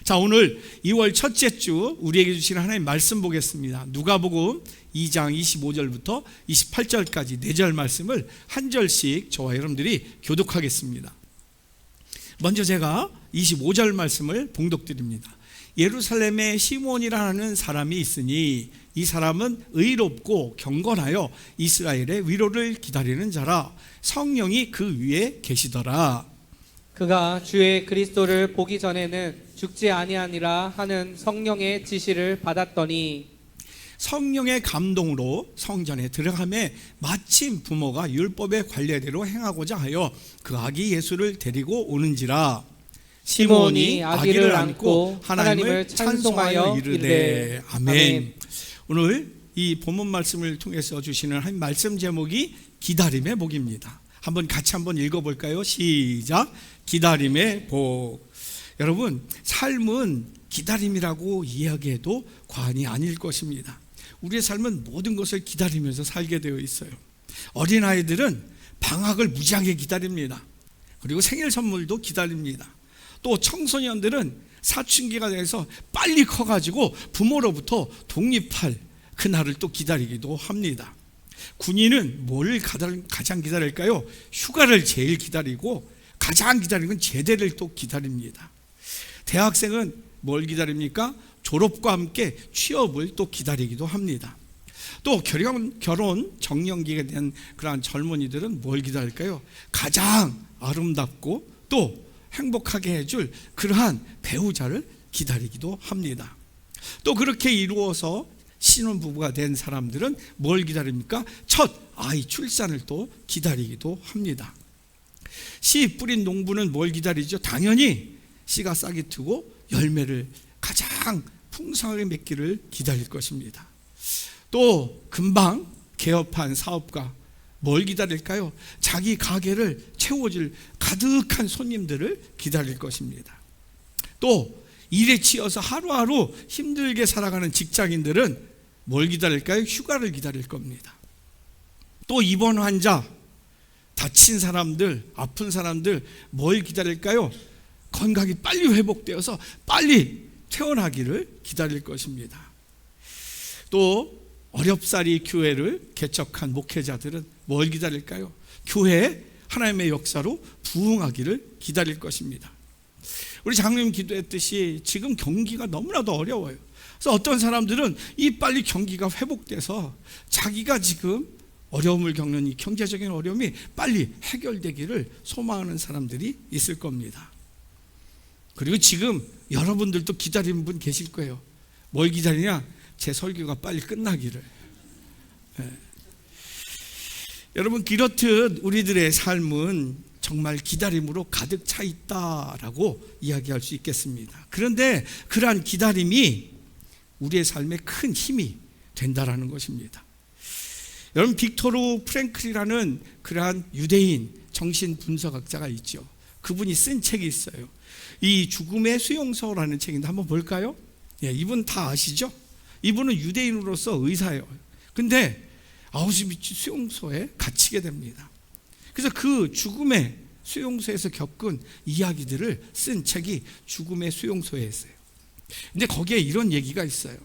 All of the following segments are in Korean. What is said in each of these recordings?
자, 오늘 2월 첫째 주 우리에게 주시는 하나님 말씀 보겠습니다. 누가복음 2장 25절부터 28절까지 4절 말씀을 한 절씩 저와 여러분들이 교독하겠습니다. 먼저 제가 25절 말씀을 봉독드립니다. 예루살렘에 시몬이라는 사람이 있으니 이 사람은 의롭고 경건하여 이스라엘의 위로를 기다리는 자라. 성령이 그 위에 계시더라. 그가 주의 그리스도를 보기 전에는 죽지 아니하니라 하는 성령의 지시를 받았더니 성령의 감동으로 성전에 들어가매 마침 부모가 율법의 관례대로 행하고자 하여 그 아기 예수를 데리고 오는지라. 시몬이 아기를 안고 하나님을 찬송하여 이르되 아멘. 오늘 이 본문 말씀을 통해서 주시는 한 말씀 제목이 기다림의 복입니다. 같이 한번 읽어볼까요? 시작. 기다림의 복. 여러분, 삶은 기다림이라고 이야기해도 과언이 아닐 것입니다. 우리의 삶은 모든 것을 기다리면서 살게 되어 있어요. 어린아이들은 방학을 무지하게 기다립니다. 그리고 생일 선물도 기다립니다. 또 청소년들은 사춘기가 돼서 빨리 커가지고 부모로부터 독립할 그날을 또 기다리기도 합니다. 군인은 뭘 가장 기다릴까요? 휴가를 제일 기다리고 가장 기다리는 건 제대를 또 기다립니다. 대학생은 뭘 기다립니까? 졸업과 함께 취업을 또 기다리기도 합니다. 또 결혼 정년기가 된 그러한 젊은이들은 뭘 기다릴까요? 가장 아름답고 또 행복하게 해줄 그러한 배우자를 기다리기도 합니다. 또 그렇게 이루어서 신혼부부가 된 사람들은 뭘 기다립니까? 첫 아이 출산을 또 기다리기도 합니다. 씨 뿌린 농부는 뭘 기다리죠? 당연히 씨가 싹이 트고 열매를 가장 풍성하게 맺기를 기다릴 것입니다. 또 금방 개업한 사업가 뭘 기다릴까요? 자기 가게를 채워줄 가득한 손님들을 기다릴 것입니다. 또 일에 치여서 하루하루 힘들게 살아가는 직장인들은 뭘 기다릴까요? 휴가를 기다릴 겁니다. 또 입원 환자, 다친 사람들, 아픈 사람들 뭘 기다릴까요? 건강이 빨리 회복되어서 빨리 퇴원하기를 기다릴 것입니다. 또 어렵사리 교회를 개척한 목회자들은 뭘 기다릴까요? 교회에 하나님의 역사로 부흥하기를 기다릴 것입니다. 우리 장로님 기도했듯이 지금 경기가 너무나도 어려워요. 그래서 어떤 사람들은 이 빨리 경기가 회복돼서 자기가 지금 어려움을 겪는 이 경제적인 어려움이 빨리 해결되기를 소망하는 사람들이 있을 겁니다. 그리고 지금 여러분들도 기다리는 분 계실 거예요. 뭘 기다리냐? 제 설교가 빨리 끝나기를. 여러분, 이렇듯 우리들의 삶은 정말 기다림으로 가득 차 있다라고 이야기할 수 있겠습니다. 그런데 그러한 기다림이 우리의 삶에 큰 힘이 된다라는 것입니다. 여러분, 빅토르 프랭클이라는 그러한 유대인 정신분석학자가 있죠. 그분이 쓴 책이 있어요. 이 죽음의 수용소라는 책인데 한번 볼까요? 이분 다 아시죠? 이분은 유대인으로서 의사예요. 근데 아우슈비츠 수용소에 갇히게 됩니다. 그래서 그 죽음의 수용소에서 겪은 이야기들을 쓴 책이 죽음의 수용소에 있어요. 근데 거기에 이런 얘기가 있어요.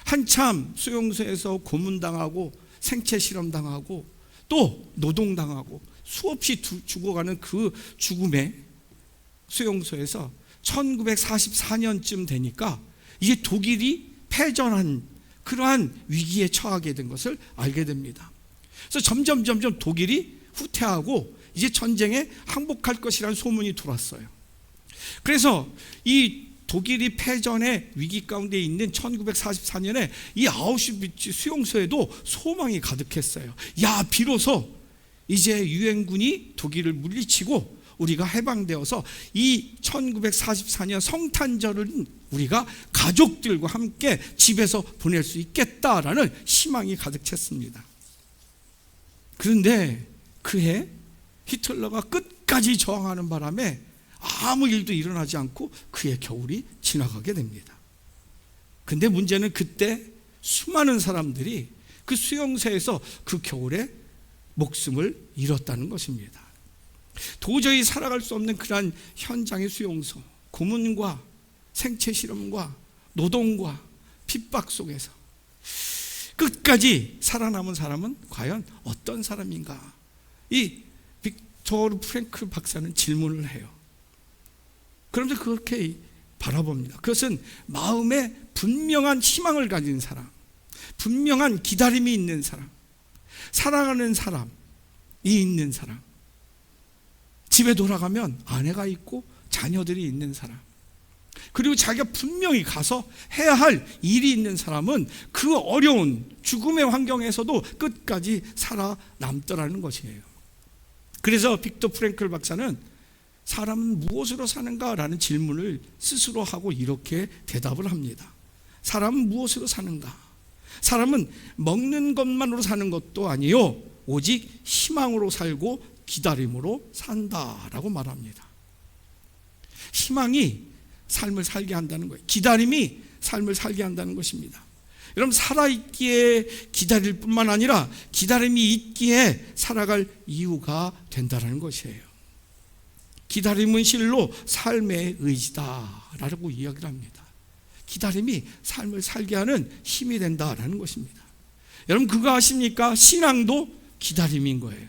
한참 수용소에서 고문당하고 생체 실험당하고 또 노동당하고 수없이 죽어가는 그 죽음의 수용소에서 1944년쯤 되니까 이게 독일이 패전한 그러한 위기에 처하게 된 것을 알게 됩니다. 그래서 점점 독일이 후퇴하고 이제 전쟁에 항복할 것이라는 소문이 돌았어요. 그래서 이 독일이 패전의 위기 가운데 있는 1944년에 이 아우슈비츠 수용소에도 소망이 가득했어요. 비로소 이제 유엔군이 독일을 물리치고 우리가 해방되어서 이 1944년 성탄절은 우리가 가족들과 함께 집에서 보낼 수 있겠다라는 희망이 가득 찼습니다. 그런데 그해 히틀러가 끝까지 저항하는 바람에 아무 일도 일어나지 않고 그해 겨울이 지나가게 됩니다. 근데 문제는 그때 수많은 사람들이 그 수용소에서 그 겨울에 목숨을 잃었다는 것입니다. 도저히 살아갈 수 없는 그러한 현장의 수용소, 고문과 생체 실험과 노동과 핍박 속에서 끝까지 살아남은 사람은 과연 어떤 사람인가? 이 빅토르 프랭클 박사는 질문을 해요. 그런데 그렇게 바라봅니다. 그것은 마음에 분명한 희망을 가진 사람, 분명한 기다림이 있는 사람, 사랑하는 사람이 있는 사람, 집에 돌아가면 아내가 있고 자녀들이 있는 사람, 그리고 자기가 분명히 가서 해야 할 일이 있는 사람은 그 어려운 죽음의 환경에서도 끝까지 살아남더라는 것이에요. 그래서 빅터 프랭클 박사는 사람은 무엇으로 사는가라는 질문을 스스로 하고 이렇게 대답을 합니다. 사람은 무엇으로 사는가? 사람은 먹는 것만으로 사는 것도 아니요, 오직 희망으로 살고 기다림으로 산다라고 말합니다. 희망이 삶을 살게 한다는 거예요. 기다림이 삶을 살게 한다는 것입니다. 여러분, 살아있기에 기다릴 뿐만 아니라 기다림이 있기에 살아갈 이유가 된다는 것이에요. 기다림은 실로 삶의 의지다라고 이야기를 합니다. 기다림이 삶을 살게 하는 힘이 된다라는 것입니다. 여러분, 그거 아십니까? 신앙도 기다림인 거예요.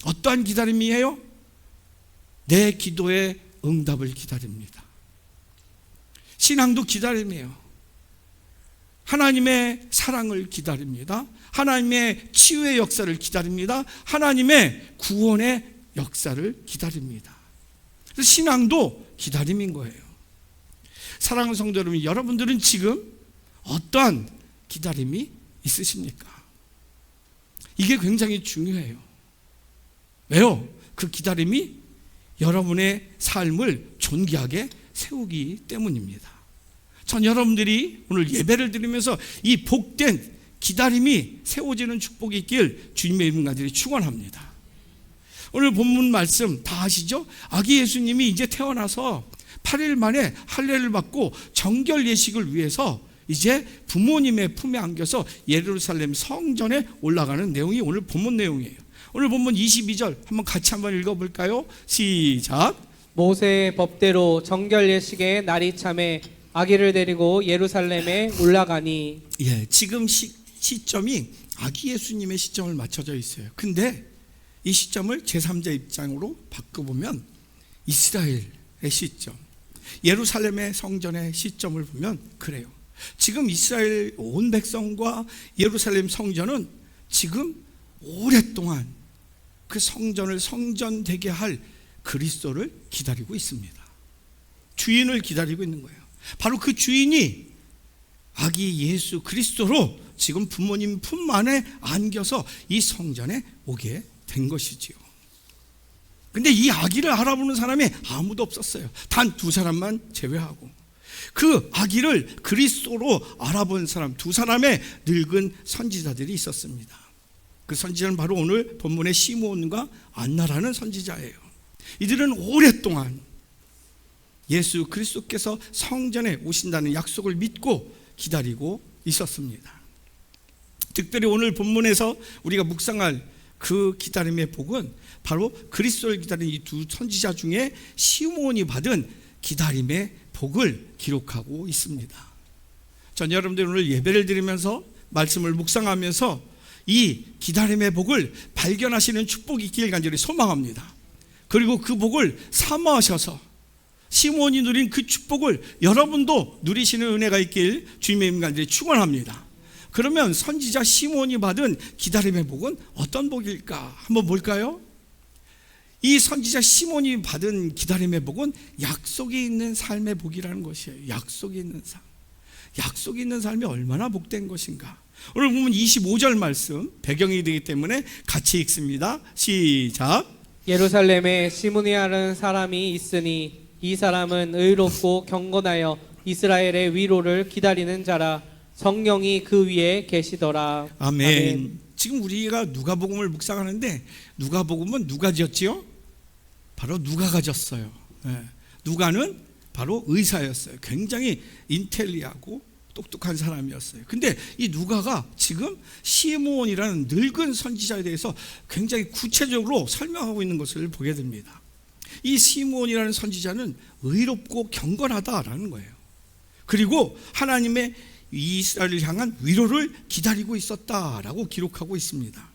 어떠한 기다림이에요? 내 기도의 응답을 기다립니다. 신앙도 기다림이에요. 하나님의 사랑을 기다립니다. 하나님의 치유의 역사를 기다립니다. 하나님의 구원의 역사를 기다립니다. 그래서 신앙도 기다림인 거예요. 사랑하는 성도 여러분, 여러분들은 지금 어떠한 기다림이 있으십니까? 이게 굉장히 중요해요. 왜요? 그 기다림이 여러분의 삶을 존귀하게 세우기 때문입니다. 전 여러분들이 오늘 예배를 드리면서 이 복된 기다림이 세워지는 축복이 있길 주님의 이름 간절히 축원합니다. 오늘 본문 말씀 다 아시죠? 아기 예수님이 이제 태어나서 8일 만에 할례를 받고 정결 예식을 위해서 이제 부모님의 품에 안겨서 예루살렘 성전에 올라가는 내용이 오늘 본문 내용이에요. 오늘 본문 22절 한번 같이 한번 읽어볼까요? 시작. 모세의 법대로 정결 예식의 날이 참에 아기를 데리고 예루살렘에 올라가니. 예, 지금 시점이 아기 예수님의 시점을 맞춰져 있어요. 근데 이 시점을 제3자 입장으로 바꿔보면 이스라엘의 시점, 예루살렘의 성전의 시점을 보면 그래요. 지금 이스라엘 온 백성과 예루살렘 성전은 지금 오랫동안 그 성전을 성전되게 할 그리스도를 기다리고 있습니다. 주인을 기다리고 있는 거예요. 바로 그 주인이 아기 예수 그리스도로 지금 부모님 품 안에 안겨서 이 성전에 오게 된 것이지요. 근데 이 아기를 알아보는 사람이 아무도 없었어요. 단 2사람만 제외하고. 그 아기를 그리스도로 알아본 사람 2사람의 늙은 선지자들이 있었습니다. 그 선지자는 바로 오늘 본문의 시므온과 안나라는 선지자예요. 이들은 오랫동안 예수 그리스도께서 성전에 오신다는 약속을 믿고 기다리고 있었습니다. 특별히 오늘 본문에서 우리가 묵상할 그 기다림의 복은 바로 그리스도를 기다리는 이 2 선지자 중에 시므온이 받은 기다림의 복을 기록하고 있습니다. 전 여러분들 오늘 예배를 드리면서 말씀을 묵상하면서 이 기다림의 복을 발견하시는 축복이 있길 간절히 소망합니다. 그리고 그 복을 사모하셔서 시므온이 누린 그 축복을 여러분도 누리시는 은혜가 있길 주님의 이름 간절히 축원합니다. 그러면 선지자 시므온이 받은 기다림의 복은 어떤 복일까? 한번 볼까요? 이 선지자 시므온이 받은 기다림의 복은 약속이 있는 삶의 복이라는 것이에요. 약속이 있는 삶. 약속이 있는 삶이 얼마나 복된 것인가? 오늘 보면 25절 말씀 배경이 되기 때문에 같이 읽습니다. 시작. 예루살렘에 시므니아라는 사람이 있으니 이 사람은 의롭고 경건하여 이스라엘의 위로를 기다리는 자라. 성령이 그 위에 계시더라. 아멘. 아멘. 지금 우리가 누가복음을 묵상하는데 누가복음은 누가 지었지요? 바로 누가가 졌어요. 누가는 바로 의사였어요. 굉장히 인텔리하고 똑똑한 사람이었어요. 근데 이 누가가 지금 시므온이라는 늙은 선지자에 대해서 굉장히 구체적으로 설명하고 있는 것을 보게 됩니다. 이 시므온이라는 선지자는 의롭고 경건하다라는 거예요. 그리고 하나님의 이스라엘을 향한 위로를 기다리고 있었다라고 기록하고 있습니다.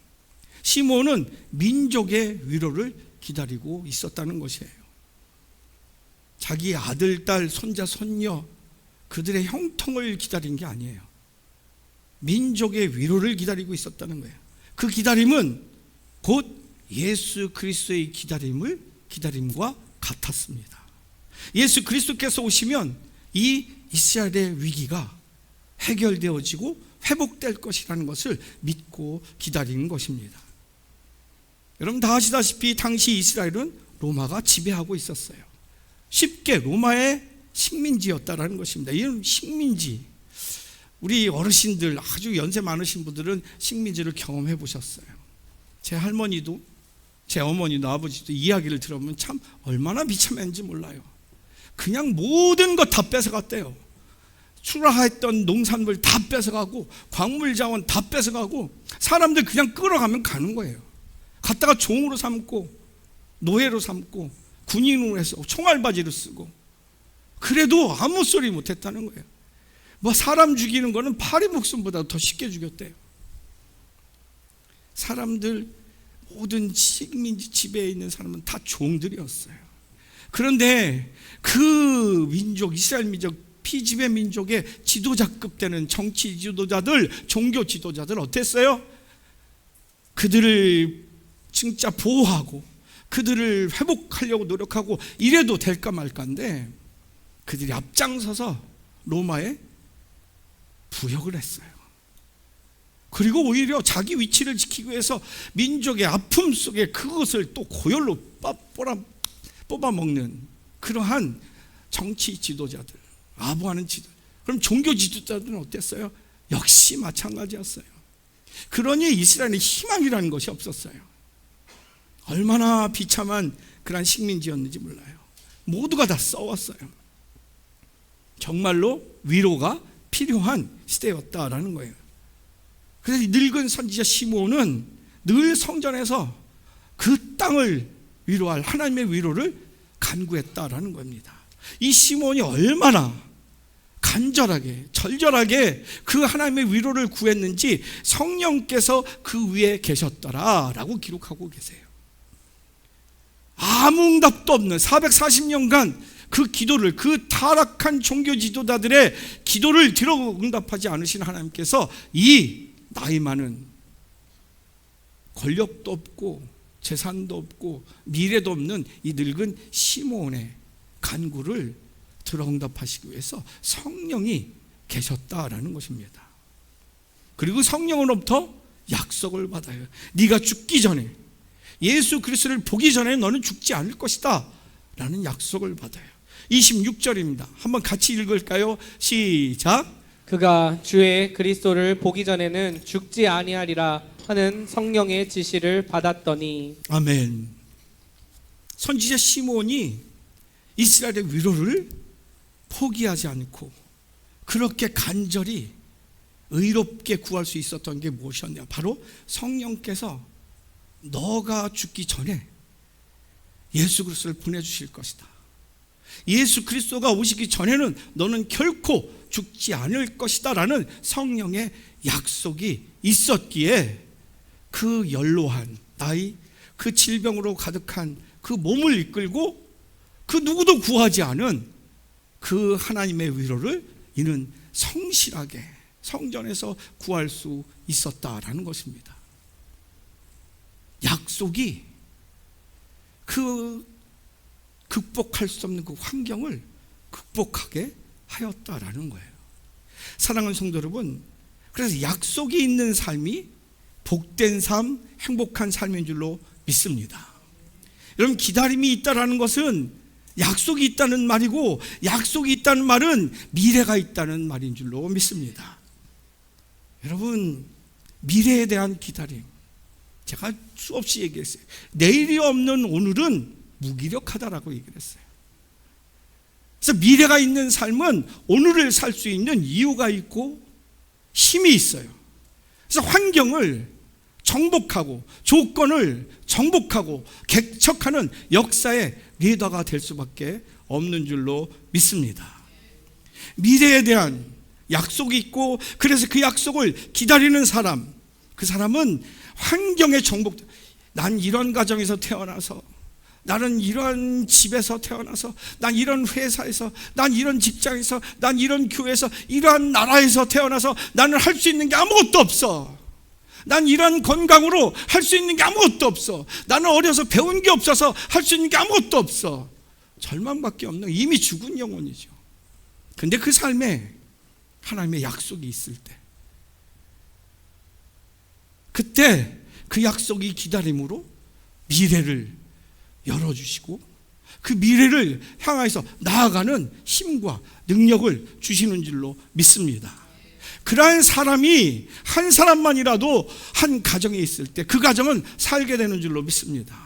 시므온은 민족의 위로를 기다리고 있었다는 것이에요. 자기 아들, 딸, 손자, 손녀 그들의 형통을 기다린 게 아니에요. 민족의 위로를 기다리고 있었다는 거예요. 그 기다림은 곧 예수 그리스도의 기다림과 같았습니다. 예수 그리스도께서 오시면 이 이스라엘의 위기가 해결되어지고 회복될 것이라는 것을 믿고 기다리는 것입니다. 여러분 다 아시다시피 당시 이스라엘은 로마가 지배하고 있었어요. 쉽게 로마의 식민지였다라는 것입니다. 이런 식민지, 우리 어르신들 아주 연세 많으신 분들은 식민지를 경험해 보셨어요. 제 할머니도 제 어머니도 아버지도 이야기를 들어보면 참 얼마나 비참했는지 몰라요. 그냥 모든 것 다 뺏어갔대요. 출하했던 농산물 다 뺏어가고 광물 자원 다 뺏어가고 사람들 그냥 끌어가면 가는 거예요. 갔다가 종으로 삼고 노예로 삼고 군인으로 해서 총알바지를 쓰고 그래도 아무 소리 못했다는 거예요. 뭐 사람 죽이는 거는 파리 목숨보다 더 쉽게 죽였대요. 사람들 모든 식민지 지배에 있는 사람은 다 종들이었어요. 그런데 그 민족 이스라엘 민족 피지배 민족의 지도자급 되는 정치 지도자들 종교 지도자들 어땠어요? 그들을 진짜 보호하고 그들을 회복하려고 노력하고 이래도 될까 말까인데 그들이 앞장서서 로마에 부역을 했어요. 그리고 오히려 자기 위치를 지키기 위해서 민족의 아픔 속에 그것을 또 고열로 뽑아먹는 그러한 정치 지도자들, 아부하는 지도자. 그럼 종교 지도자들은 어땠어요? 역시 마찬가지였어요. 그러니 이스라엘의 희망이라는 것이 없었어요. 얼마나 비참한 그런 식민지였는지 몰라요. 모두가 다 싸웠어요. 정말로 위로가 필요한 시대였다라는 거예요. 그래서 늙은 선지자 시므온은 늘 성전에서 그 땅을 위로할 하나님의 위로를 간구했다라는 겁니다. 이 시므온이 얼마나 간절하게 절절하게 그 하나님의 위로를 구했는지 성령께서 그 위에 계셨더라라고 기록하고 계세요. 아무 응답도 없는 440년간 그 기도를, 그 타락한 종교 지도자들의 기도를 들어 응답하지 않으신 하나님께서 이 나이 많은 권력도 없고 재산도 없고 미래도 없는 이 늙은 시므온의 간구를 들어 응답하시기 위해서 성령이 계셨다라는 것입니다. 그리고 성령으로부터 약속을 받아요. 네가 죽기 전에, 예수 그리스도를 보기 전에 너는 죽지 않을 것이다 라는 약속을 받아요. 26절입니다. 한번 같이 읽을까요? 시작. 그가 주의 그리스도를 보기 전에는 죽지 아니하리라 하는 성령의 지시를 받았더니. 아멘. 선지자 시므온이 이스라엘의 위로를 포기하지 않고 그렇게 간절히 의롭게 구할 수 있었던 게 무엇이었냐? 바로 성령께서 너가 죽기 전에 예수 그리스도를 보내주실 것이다. 예수 그리스도가 오시기 전에는 너는 결코 죽지 않을 것이다 라는 성령의 약속이 있었기에 그 연로한 나이, 그 질병으로 가득한 그 몸을 이끌고 그 누구도 구하지 않은 그 하나님의 위로를 이는 성실하게 성전에서 구할 수 있었다라는 것입니다. 약속이 그 극복할 수 없는 그 환경을 극복하게 하였다라는 거예요. 사랑하는 성도 여러분, 그래서 약속이 있는 삶이 복된 삶, 행복한 삶인 줄로 믿습니다. 여러분, 기다림이 있다라는 것은 약속이 있다는 말이고, 약속이 있다는 말은 미래가 있다는 말인 줄로 믿습니다. 여러분, 미래에 대한 기다림, 제가 수없이 얘기했어요. 내일이 없는 오늘은 무기력하다라고 얘기를 했어요. 그래서 미래가 있는 삶은 오늘을 살 수 있는 이유가 있고 힘이 있어요. 그래서 환경을 정복하고 조건을 정복하고 개척하는 역사의 리더가 될 수밖에 없는 줄로 믿습니다. 미래에 대한 약속이 있고, 그래서 그 약속을 기다리는 사람, 그 사람은 환경에 정복, 난 이런 가정에서 태어나서, 나는 이런 집에서 태어나서, 난 이런 회사에서, 난 이런 직장에서, 난 이런 교회에서, 이러한 나라에서 태어나서 나는 할 수 있는 게 아무것도 없어. 난 이런 건강으로 할 수 있는 게 아무것도 없어. 나는 어려서 배운 게 없어서 할 수 있는 게 아무것도 없어. 절망밖에 없는, 이미 죽은 영혼이죠. 근데 그 삶에 하나님의 약속이 있을 때, 그때 그 약속이 기다림으로 미래를 열어주시고 그 미래를 향해서 나아가는 힘과 능력을 주시는 줄로 믿습니다. 그러한 사람이 한 사람만이라도 한 가정에 있을 때 그 가정은 살게 되는 줄로 믿습니다.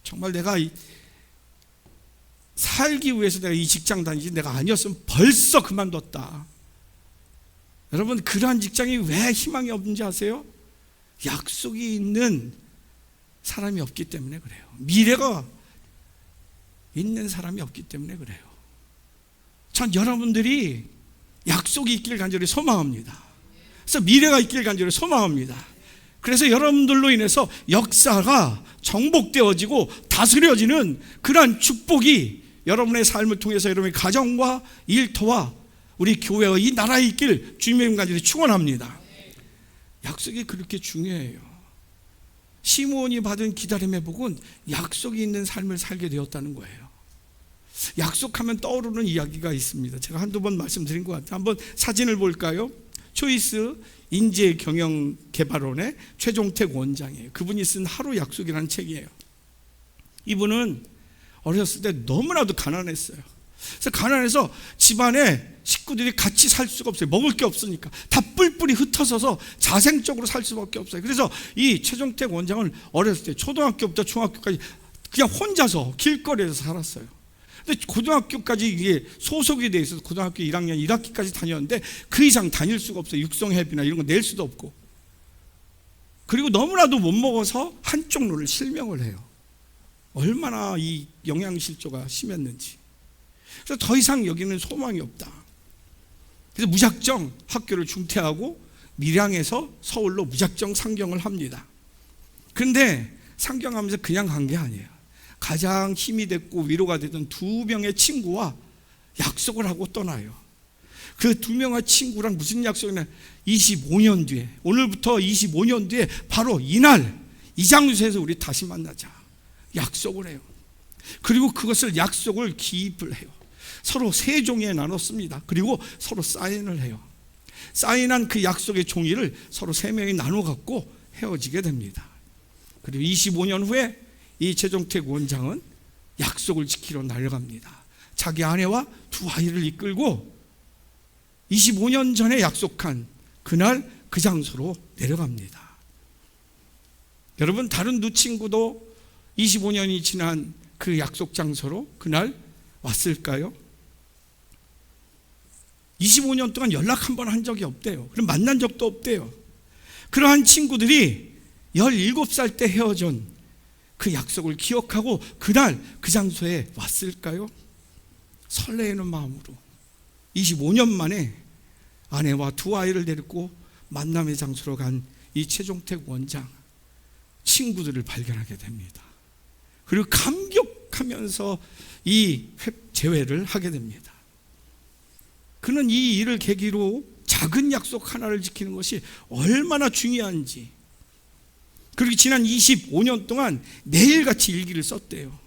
정말 내가 살기 위해서 내가 이 직장 다니지, 내가 아니었으면 벌써 그만뒀다. 여러분, 그러한 직장이 왜 희망이 없는지 아세요? 약속이 있는 사람이 없기 때문에 그래요. 미래가 있는 사람이 없기 때문에 그래요. 전 여러분들이 약속이 있길 간절히 소망합니다. 그래서 미래가 있길 간절히 소망합니다. 그래서 여러분들로 인해서 역사가 정복되어지고 다스려지는 그러한 축복이 여러분의 삶을 통해서 여러분의 가정과 일터와 우리 교회와 이 나라에 있길 주님의 이름 간절히 축원합니다. 약속이 그렇게 중요해요. 시므온이 받은 기다림의 복은 약속이 있는 삶을 살게 되었다는 거예요. 약속하면 떠오르는 이야기가 있습니다. 제가 한두 번 말씀드린 것 같아요. 한번 사진을 볼까요? 초이스 인재경영개발원의 최종택 원장이에요. 그분이 쓴 하루 약속이라는 책이에요. 이분은 어렸을 때 너무나도 가난했어요. 그래서 가난해서 집안에 식구들이 같이 살 수가 없어요. 먹을 게 없으니까 다 뿔뿔이 흩어져서 자생적으로 살 수밖에 없어요. 그래서 이 최종택 원장은 어렸을 때 초등학교부터 중학교까지 그냥 혼자서 길거리에서 살았어요. 근데 고등학교까지 이게 소속이 돼 있어서 고등학교 1학년 1학기까지 다녔는데 그 이상 다닐 수가 없어요. 육성회비나 이런 거 낼 수도 없고, 그리고 너무나도 못 먹어서 한쪽 눈을 실명을 해요. 얼마나 이 영양실조가 심했는지. 그래서 더 이상 여기는 소망이 없다. 그래서 무작정 학교를 중퇴하고 밀양에서 서울로 무작정 상경을 합니다. 그런데 상경하면서 그냥 간 게 아니에요. 가장 힘이 됐고 위로가 되던 두 명의 친구와 약속을 하고 떠나요. 그 두 명의 친구랑 무슨 약속이냐, 25년 뒤에, 오늘부터 25년 뒤에 바로 이날 이 장소에서 우리 다시 만나자 약속을 해요. 그리고 그것을 약속을 기입을 해요. 서로 세 종이에 나눴습니다. 그리고 서로 사인을 해요. 사인한 그 약속의 종이를 서로 세 명이 나눠 갖고 헤어지게 됩니다. 그리고 25년 후에 이 최종택 원장은 약속을 지키러 날아갑니다. 자기 아내와 두 아이를 이끌고 25년 전에 약속한 그날 그 장소로 내려갑니다. 여러분, 다른 두 친구도 25년이 지난 그 약속 장소로 그날 왔을까요? 25년 동안 연락 한 번 한 적이 없대요. 그럼 만난 적도 없대요. 그러한 친구들이 17살 때 헤어진 그 약속을 기억하고 그날 그 장소에 왔을까요? 설레는 마음으로 25년 만에 아내와 두 아이를 데리고 만남의 장소로 간 이 최종택 원장, 친구들을 발견하게 됩니다. 그리고 감격하면서 이 재회를 하게 됩니다. 그는 이 일을 계기로 작은 약속 하나를 지키는 것이 얼마나 중요한지, 그리고 지난 25년 동안 매일같이 일기를 썼대요.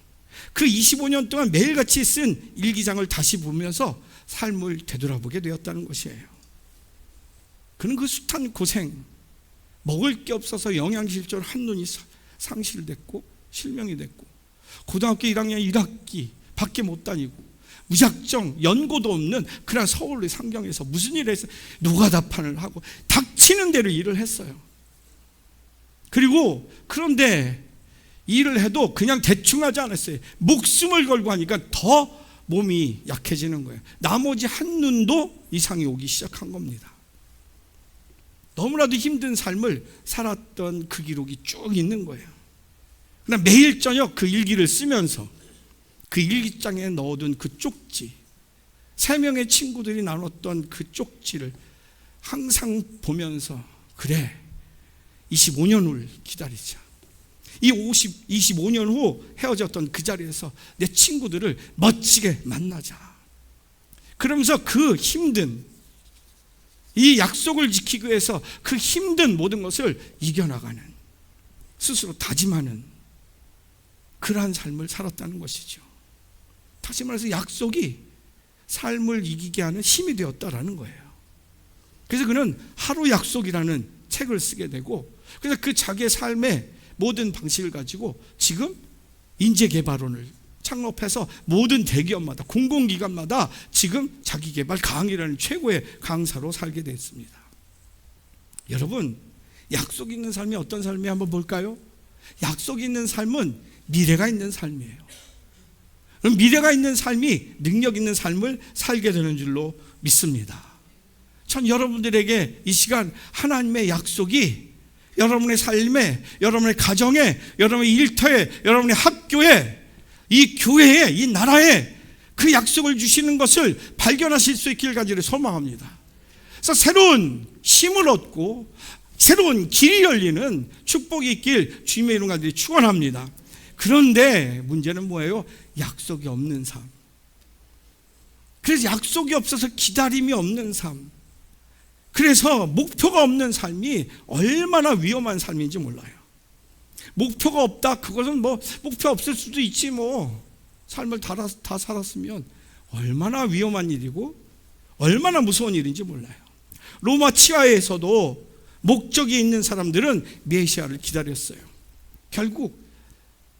그 25년 동안 매일같이 쓴 일기장을 다시 보면서 삶을 되돌아보게 되었다는 것이에요. 그는 그 숱한 고생, 먹을 게 없어서 영양실조로 한눈이 상실됐고 실명이 됐고, 고등학교 1학년 1학기 밖에 못 다니고 무작정 연고도 없는 그런 서울의 상경에서 무슨 일을 했어요? 노가다판을 하고 닥치는 대로 일을 했어요. 그리고 그런데 일을 해도 그냥 대충 하지 않았어요. 목숨을 걸고 하니까 더 몸이 약해지는 거예요. 나머지 한눈도 이상이 오기 시작한 겁니다. 너무나도 힘든 삶을 살았던 그 기록이 쭉 있는 거예요. 그러나 매일 저녁 그 일기를 쓰면서 그 일기장에 넣어둔 그 쪽지, 3명의 친구들이 나눴던 그 쪽지를 항상 보면서, 그래, 25년 후를 기다리자. 이 25년 후 헤어졌던 그 자리에서 내 친구들을 멋지게 만나자. 그러면서 그 힘든, 이 약속을 지키기 위해서 그 힘든 모든 것을 이겨나가는, 스스로 다짐하는 그러한 삶을 살았다는 것이죠. 다시 말해서 약속이 삶을 이기게 하는 힘이 되었다라는 거예요. 그래서 그는 하루 약속이라는 책을 쓰게 되고, 그래서 그 자기의 삶의 모든 방식을 가지고 지금 인재개발원을 창업해서 모든 대기업마다, 공공기관마다 지금 자기개발 강의라는 최고의 강사로 살게 됐습니다. 여러분, 약속 있는 삶이 어떤 삶이 한번 볼까요? 약속 있는 삶은 미래가 있는 삶이에요. 그럼 미래가 있는 삶이 능력 있는 삶을 살게 되는 줄로 믿습니다. 전 여러분들에게 이 시간 하나님의 약속이 여러분의 삶에, 여러분의 가정에, 여러분의 일터에, 여러분의 학교에, 이 교회에, 이 나라에 그 약속을 주시는 것을 발견하실 수 있기를 간절히 소망합니다. 그래서 새로운 힘을 얻고 새로운 길이 열리는 축복이 있길 주님의 이름 간절히 축원합니다. 그런데 문제는 뭐예요? 약속이 없는 삶. 그래서 약속이 없어서 기다림이 없는 삶. 그래서 목표가 없는 삶이 얼마나 위험한 삶인지 몰라요. 목표가 없다, 그것은 뭐 목표 없을 수도 있지, 뭐 삶을 다 살았으면 얼마나 위험한 일이고 얼마나 무서운 일인지 몰라요. 로마 치하에서도 목적이 있는 사람들은 메시아를 기다렸어요. 결국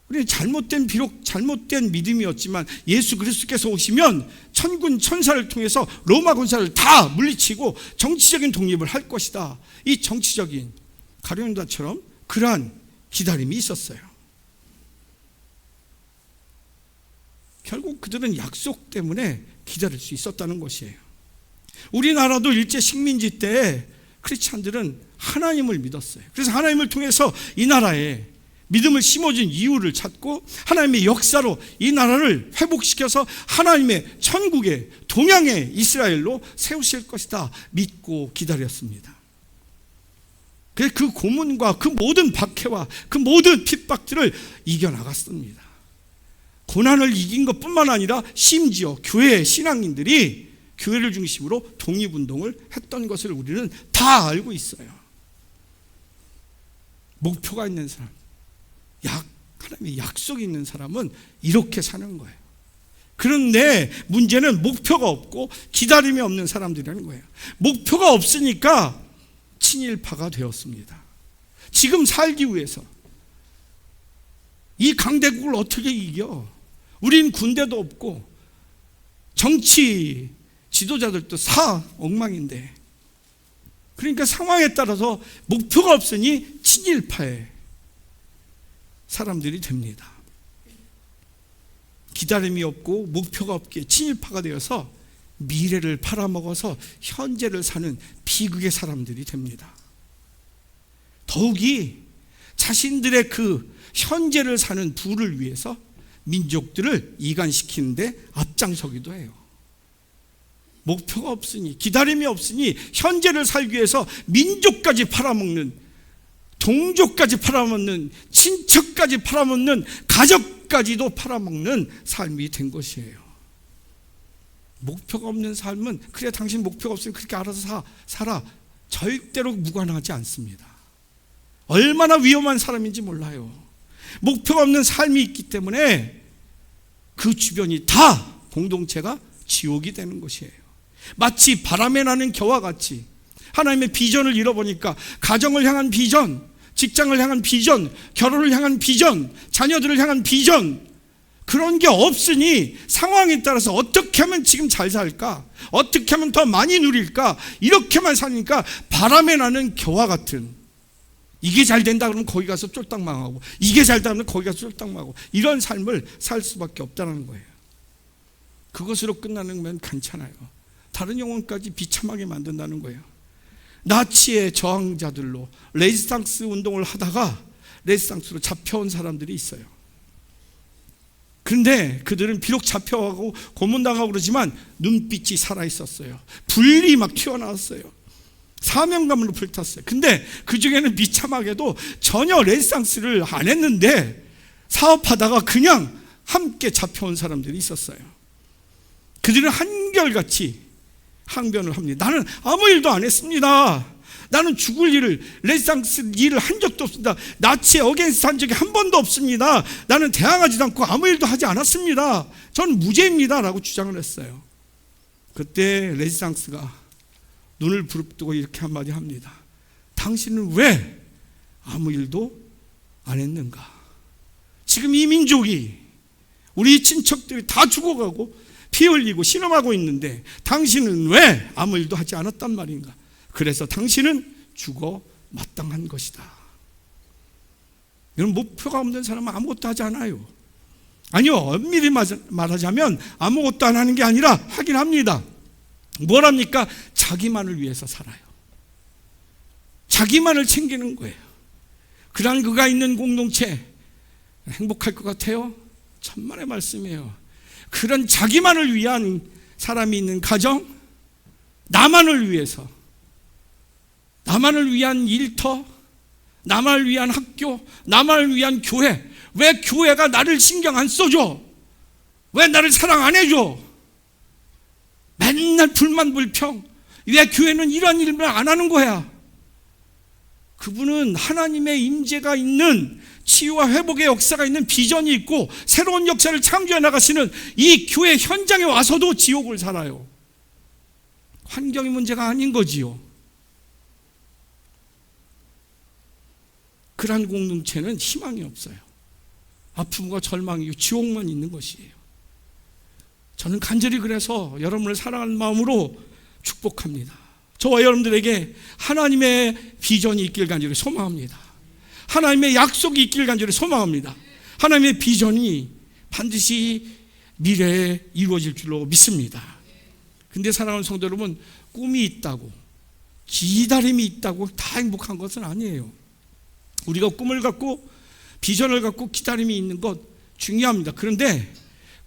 우리는 비록 잘못된 믿음이었지만 예수 그리스도께서 오시면 천군 천사를 통해서 로마 군사를 다 물리치고 정치적인 독립을 할 것이다. 이 정치적인 가룟유다처럼 그러한 기다림이 있었어요. 결국 그들은 약속 때문에 기다릴 수 있었다는 것이에요. 우리나라도 일제 식민지 때 크리스찬들은 하나님을 믿었어요. 그래서 하나님을 통해서 이 나라에 믿음을 심어준 이유를 찾고 하나님의 역사로 이 나라를 회복시켜서 하나님의 천국의 동양의 이스라엘로 세우실 것이다 믿고 기다렸습니다. 그래서 그 고문과 그 모든 박해와 그 모든 핍박들을 이겨나갔습니다. 고난을 이긴 것뿐만 아니라 심지어 교회의 신앙인들이 교회를 중심으로 독립운동을 했던 것을 우리는 다 알고 있어요. 목표가 있는 사람, 하나님의 약속이 있는 사람은 이렇게 사는 거예요. 그런데 문제는 목표가 없고 기다림이 없는 사람들이라는 거예요. 목표가 없으니까 친일파가 되었습니다. 지금 살기 위해서 이 강대국을 어떻게 이겨? 우린 군대도 없고 정치 지도자들도 엉망인데, 그러니까 상황에 따라서 목표가 없으니 친일파의 사람들이 됩니다. 기다림이 없고 목표가 없기에 친일파가 되어서 미래를 팔아먹어서 현재를 사는 비극의 사람들이 됩니다. 더욱이 자신들의 그 현재를 사는 부를 위해서 민족들을 이간시키는데 앞장서기도 해요. 목표가 없으니, 기다림이 없으니 현재를 살기 위해서 민족까지 팔아먹는, 동족까지 팔아먹는, 친척까지 팔아먹는, 가족까지도 팔아먹는 삶이 된 것이에요. 목표가 없는 삶은, 그래 당신 목표가 없으면 그렇게 알아서 살아, 절대로 무관하지 않습니다. 얼마나 위험한 사람인지 몰라요. 목표가 없는 삶이 있기 때문에 그 주변이 다 공동체가 지옥이 되는 것이에요. 마치 바람에 나는 겨와 같이 하나님의 비전을 잃어보니까 가정을 향한 비전, 직장을 향한 비전, 결혼을 향한 비전, 자녀들을 향한 비전, 그런 게 없으니 상황에 따라서 어떻게 하면 지금 잘 살까? 어떻게 하면 더 많이 누릴까? 이렇게만 사니까 바람에 나는 겨와 같은, 이게 잘 된다 그러면 거기 가서 쫄딱 망하고, 이게 잘 되면 거기 가서 쫄딱 망하고, 이런 삶을 살 수밖에 없다는 거예요. 그것으로 끝나는 건 괜찮아요. 다른 영혼까지 비참하게 만든다는 거예요. 나치의 저항자들로 레지스탕스 운동을 하다가 레지스탕스로 잡혀온 사람들이 있어요. 그런데 그들은 비록 잡혀가고 고문당하고 그러지만 눈빛이 살아있었어요. 불이 막 튀어나왔어요. 사명감으로 불탔어요. 근데 그 중에는 비참하게도 전혀 레지스탕스를 안 했는데 사업하다가 그냥 함께 잡혀온 사람들이 있었어요. 그들은 한결같이 항변을 합니다. 나는 아무 일도 안 했습니다. 나는 죽을 일을, 레지스탕스 일을 한 적도 없습니다. 나치에 어게인스트 한 적이 한 번도 없습니다. 나는 대항하지도 않고 아무 일도 하지 않았습니다. 저는 무죄입니다 라고 주장을 했어요. 그때 레지스탕스가 눈을 부릅뜨고 이렇게 한마디 합니다. 당신은 왜 아무 일도 안 했는가? 지금 이 민족이, 우리 친척들이 다 죽어가고 피 흘리고 신음하고 있는데 당신은 왜 아무 일도 하지 않았단 말인가? 그래서 당신은 죽어 마땅한 것이다. 이런 목표가 없는 사람은 아무것도 하지 않아요. 아니요, 엄밀히 말하자면 아무것도 안 하는 게 아니라 하긴 합니다. 뭘 합니까? 자기만을 위해서 살아요. 자기만을 챙기는 거예요. 그런 그가 있는 공동체 행복할 것 같아요? 천만의 말씀이에요. 그런 자기만을 위한 사람이 있는 가정, 나만을 위해서, 나만을 위한 일터, 나만을 위한 학교, 나만을 위한 교회. 왜 교회가 나를 신경 안 써줘? 왜 나를 사랑 안 해줘? 맨날 불만 불평. 왜 교회는 이런 일만 안 하는 거야? 그분은 하나님의 임재가 있는, 치유와 회복의 역사가 있는 비전이 있고 새로운 역사를 창조해 나가시는 이 교회 현장에 와서도 지옥을 살아요. 환경이 문제가 아닌 거지요. 그러한 공동체는 희망이 없어요. 아픔과 절망이고 지옥만 있는 것이에요. 저는 간절히 그래서 여러분을 사랑하는 마음으로 축복합니다. 저와 여러분들에게 하나님의 비전이 있길 간절히 소망합니다. 하나님의 약속이 있길 간절히 소망합니다. 하나님의 비전이 반드시 미래에 이루어질 줄로 믿습니다. 근데 사랑하는 성도 여러분, 꿈이 있다고, 기다림이 있다고 다 행복한 것은 아니에요. 우리가 꿈을 갖고 비전을 갖고 기다림이 있는 것 중요합니다. 그런데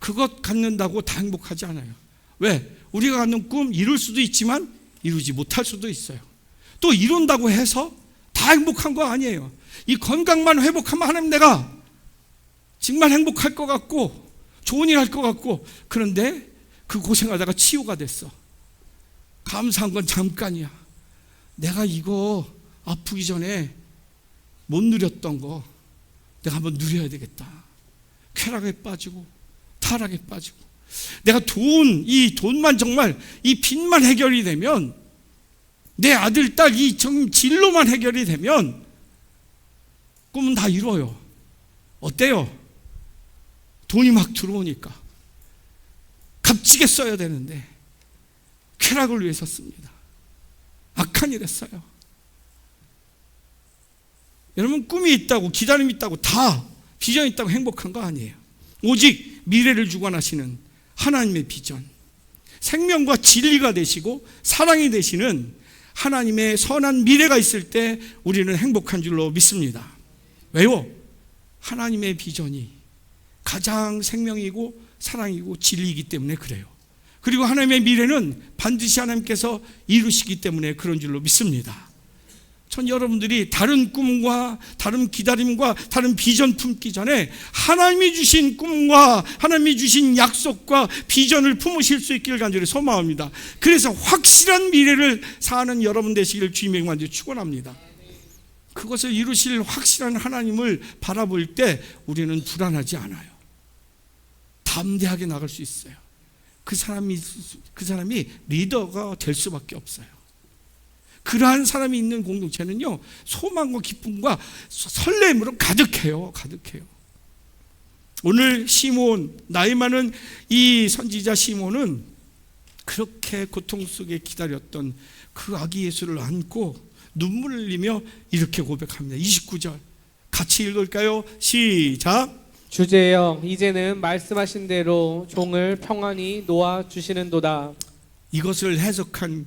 그것 갖는다고 다 행복하지 않아요. 왜? 우리가 갖는 꿈 이룰 수도 있지만 이루지 못할 수도 있어요. 또 이룬다고 해서 다 행복한 거 아니에요. 이 건강만 회복하면 하나님 내가 정말 행복할 것 같고 좋은 일 할 것 같고, 그런데 그 고생하다가 치유가 됐어. 감사한 건 잠깐이야. 내가 이거 아프기 전에 못 누렸던 거 내가 한번 누려야 되겠다. 쾌락에 빠지고 타락에 빠지고, 내가 이 돈만 정말 이 빚만 해결이 되면, 내 아들 딸 이 진로만 해결이 되면 꿈은 다 이루어요. 어때요? 돈이 막 들어오니까 값지게 써야 되는데 쾌락을 위해서 씁니다. 악한 일 했어요. 여러분, 꿈이 있다고 기다림이 있다고 다 비전이 있다고 행복한 거 아니에요. 오직 미래를 주관하시는 하나님의 비전, 생명과 진리가 되시고 사랑이 되시는 하나님의 선한 미래가 있을 때 우리는 행복한 줄로 믿습니다. 왜요? 하나님의 비전이 가장 생명이고 사랑이고 진리이기 때문에 그래요. 그리고 하나님의 미래는 반드시 하나님께서 이루시기 때문에 그런 줄로 믿습니다. 전 여러분들이 다른 꿈과 다른 기다림과 다른 비전 품기 전에 하나님이 주신 꿈과 하나님이 주신 약속과 비전을 품으실 수 있기를 간절히 소망합니다. 그래서 확실한 미래를 사는 여러분 되시기를 주님의 만주 축원합니다. 그것을 이루실 확실한 하나님을 바라볼 때 우리는 불안하지 않아요. 담대하게 나갈 수 있어요. 그 사람이 리더가 될 수밖에 없어요. 그러한 사람이 있는 공동체는요, 소망과 기쁨과 설렘으로 가득해요. 오늘 시몬, 나이 많은 이 선지자 시몬은 그렇게 고통 속에 기다렸던 그 아기 예수를 안고 눈물을 흘리며 이렇게 고백합니다. 29절 같이 읽을까요? 시작. 주제여, 이제는 말씀하신 대로 종을 평안히 놓아 주시는도다. 이것을 해석한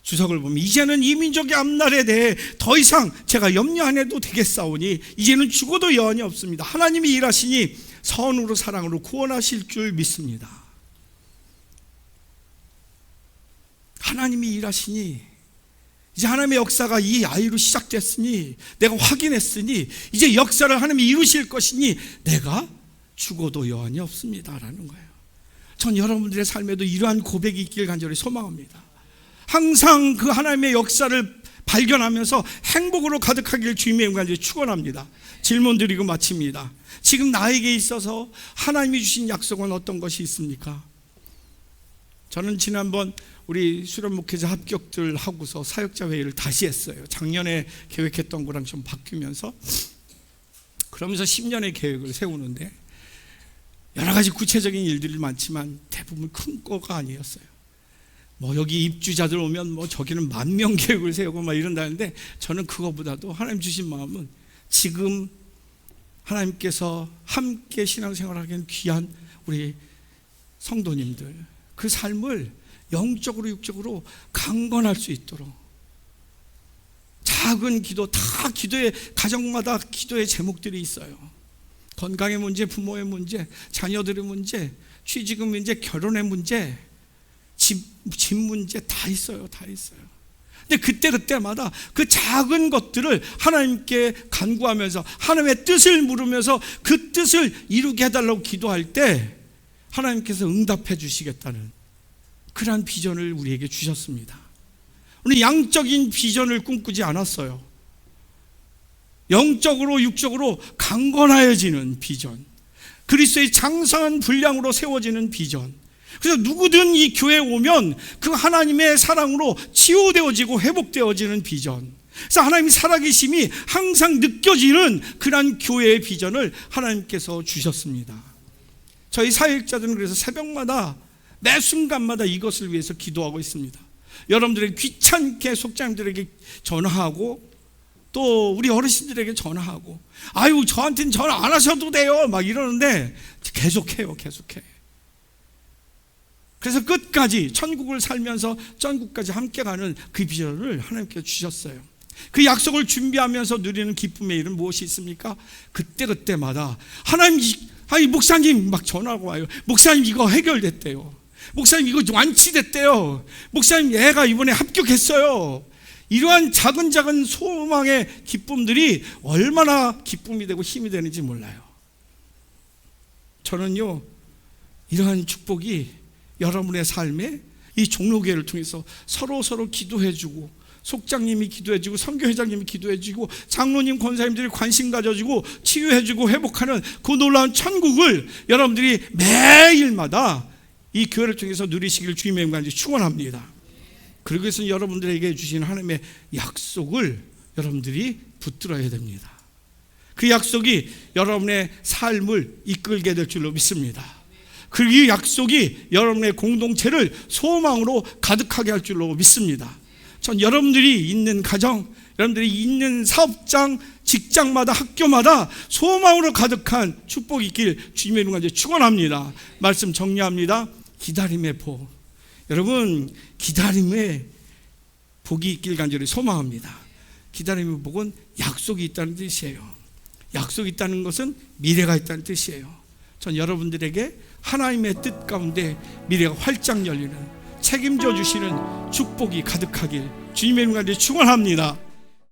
주석을 보면 이제는 이 민족의 앞날에 대해 더 이상 제가 염려 안 해도 되겠사오니 이제는 죽어도 여한이 없습니다. 하나님이 일하시니 선으로 사랑으로 구원하실 줄 믿습니다. 하나님이 일하시니 이제 하나님의 역사가 이 아이로 시작됐으니 내가 확인했으니 이제 역사를 하나님이 이루실 것이니 내가 죽어도 여한이 없습니다 라는 거예요. 전 여러분들의 삶에도 이러한 고백이 있길 간절히 소망합니다. 항상 그 하나님의 역사를 발견하면서 행복으로 가득하길 주님의 영광을 축원합니다. 질문 드리고 마칩니다. 지금 나에게 있어서 하나님이 주신 약속은 어떤 것이 있습니까? 저는 지난번 우리 수련 목회자 합격들 하고서 사역자 회의를 다시 했어요. 작년에 계획했던 거랑 좀 바뀌면서 그러면서 10년의 계획을 세우는데 여러 가지 구체적인 일들이 많지만 대부분 큰 거가 아니었어요. 뭐 여기 입주자들 오면 뭐 저기는 10,000명 계획을 세우고 막 이런다는데 저는 그거보다도 하나님 주신 마음은 지금 하나님께서 함께 신앙생활하기엔 귀한 우리 성도님들 그 삶을 영적으로 육적으로 강건할 수 있도록 작은 기도 다 기도의 가정마다 기도의 제목들이 있어요. 건강의 문제, 부모의 문제, 자녀들의 문제, 취직의 문제, 결혼의 문제, 집 문제 다 있어요. 다 있어요. 근데 그때마다 그 작은 것들을 하나님께 간구하면서 하나님의 뜻을 물으면서 그 뜻을 이루게 해달라고 기도할 때 하나님께서 응답해 주시겠다는 그러한 비전을 우리에게 주셨습니다. 우리 양적인 비전을 꿈꾸지 않았어요. 영적으로 육적으로 강건하여지는 비전, 그리스도의 장성한 분량으로 세워지는 비전. 그래서 누구든 이 교회에 오면 그 하나님의 사랑으로 치유되어지고 회복되어지는 비전, 그래서 하나님의 살아계심이 항상 느껴지는 그런 교회의 비전을 하나님께서 주셨습니다. 저희 사역자들은 그래서 새벽마다 매 순간마다 이것을 위해서 기도하고 있습니다. 여러분들에게 귀찮게 속장님들에게 전화하고 또 우리 어르신들에게 전화하고 아유 저한테는 전화 안 하셔도 돼요 막 이러는데 계속해요. 그래서 끝까지 천국을 살면서 천국까지 함께 가는 그 비전을 하나님께서 주셨어요. 그 약속을 준비하면서 누리는 기쁨의 일은 무엇이 있습니까? 그때마다 하나님, 아니 목사님 막 전화가 와요. 목사님 이거 해결됐대요. 목사님 이거 완치됐대요. 목사님 애가 이번에 합격했어요. 이러한 작은 소망의 기쁨들이 얼마나 기쁨이 되고 힘이 되는지 몰라요. 저는요 이러한 축복이 여러분의 삶에 이 종로교회를 통해서 서로 기도해주고 속장님이 기도해주고 선교회장님이 기도해주고 장로님 권사님들이 관심 가져주고 치유해주고 회복하는 그 놀라운 천국을 여러분들이 매일마다 이 교회를 통해서 누리시길 주님의 영광을 축원합니다. 그러기 위해서 여러분들에게 주신 하나님의 약속을 여러분들이 붙들어야 됩니다. 그 약속이 여러분의 삶을 이끌게 될 줄로 믿습니다. 그 약속이 여러분의 공동체를 소망으로 가득하게 할 줄로 믿습니다. 전 여러분들이 있는 가정, 여러분들이 있는 사업장, 직장마다 학교마다 소망으로 가득한 축복이 있길 주님의 이름으로 축원합니다. 말씀 정리합니다. 기다림의 복. 여러분 기다림의 복이 있길 간절히 소망합니다. 기다림의 복은 약속이 있다는 뜻이에요. 약속이 있다는 것은 미래가 있다는 뜻이에요. 전 여러분들에게 하나님의 뜻 가운데 미래가 활짝 열리는 책임져 주시는 축복이 가득하길 주님의 이름으로 축원합니다.